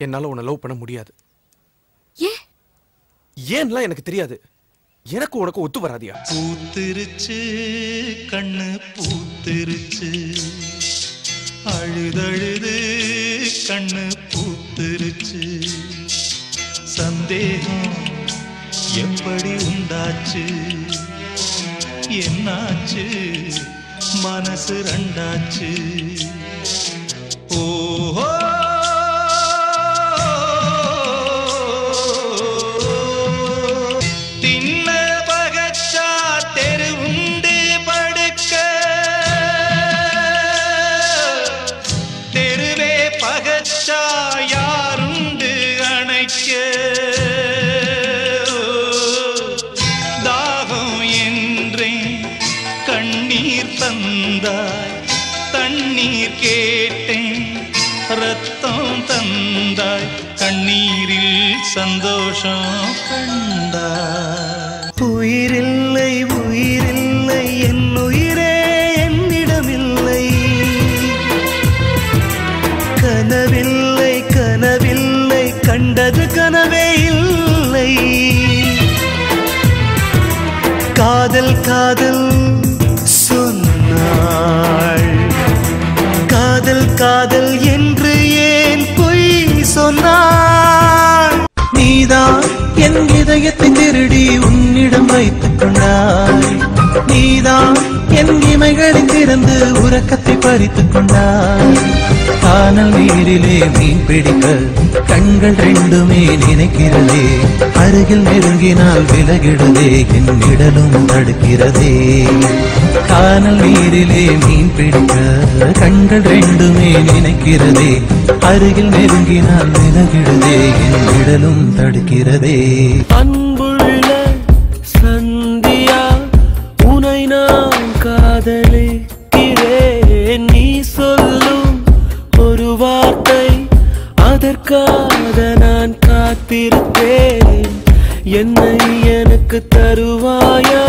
என்னால உன்னை லவ் பண்ண முடியாது. ஏன்லாம் எனக்கு தெரியாது. எனக்கு உனக்கு ஒத்து வராதியா? பூத்திருச்சு கண்ணு பூத்திருச்சு, அழுதழுது கண்ணு பூத்திருச்சு, சந்தேகம் எப்படி உண்டாச்சு, என்னாச்சு மனசு ரெண்டாச்சு. ஓஹோ தின்ன பகச்சா தெரு உண்டு படுக்க, தெருவே பகச்சா யாருண்டு அணைக்க, தாகம் என்றேன் கண்ணீர் தந்தாய், தண்ணீர் கேட்டேன் ரத்தம் தந்தாய், கண்ணீரில் சந்தோஷம் கண்டாய். உயிரில்லை உயிரில்லை என் உயிரே என்னிடமில்லை, கனவில்லை கனவில்லை கண்டது கனவே இல்லை. காதல் காதல் சொன்னாள், காதல் காதல் என்று ஏன் பொய் சொன்னாள். நீதான் என் இதயத்தை திருடி உன்னிடம் வைத்துக் கொண்டாய், நீதான் என் இமைகளில் திறந்து உறக்கத்தை பறித்துக் கொண்டாய். கானல் நீரிலே மீன் பிடிக்க கண்கள் ரெண்டுமே நினைக்கிறதே, அருகில் நெருங்கினால் விலகிடுதே என் நிழலும் தடுக்கிறதே. கானல் நீரிலே மீன் பிடிக்க கண்கள் ரெண்டுமே நினைக்கிறதே, அருகில் நெருங்கினால் விலகிடுதே என் நிழலும் தடுக்கிறதே. அன்புள்ள சந்தியா உனை நான் காதலிக்கிறேன், நீ சொல்லும் ஒரு வார்த்தை அதற்காக நான் காத்திருப்பேன். என்னை எனக்கு தருவாயா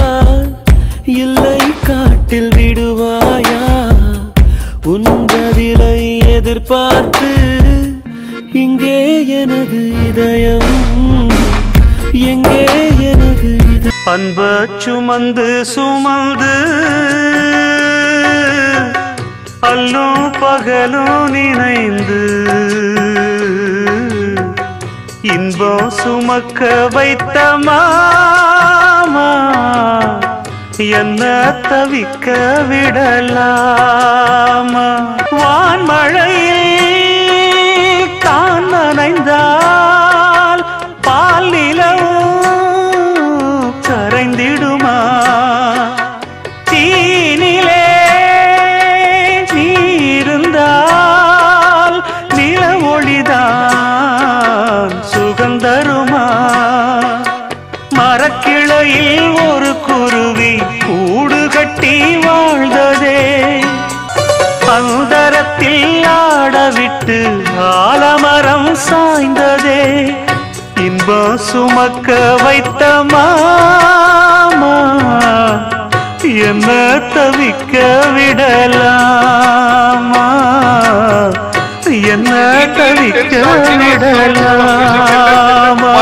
இல்லை காட்டில் விடுவாயா, உன் பதிலை எதிர்பார்த்து இங்கே எனது இதயம், எங்கே எனது இதயம். அன்ப சுமந்து சுமந்து அல்லும் பகலும் நினைந்து இன்பம் சுமக்க வைத்த மாமா என்ன தவிக்க விடலாமா. வான்மழையில் தான் நனைந்தால் பால் நிலவும் கரைந்திடுமா, தீனிலே நீருந்தால் நில ஒளிதான் சுகந்தருமா. மரக்கிளையில் ஒரு குருவி கூடு கட்டி வாழ்ந்ததே, அந்தரத்தில் ஆடவிட்டு ஆலமரம் சாய்ந்ததே. இன்பம் சுமக்க வைத்த மாமா என்ன தவிக்க விடலாமா, என்ன தவிக்க விடலாமா.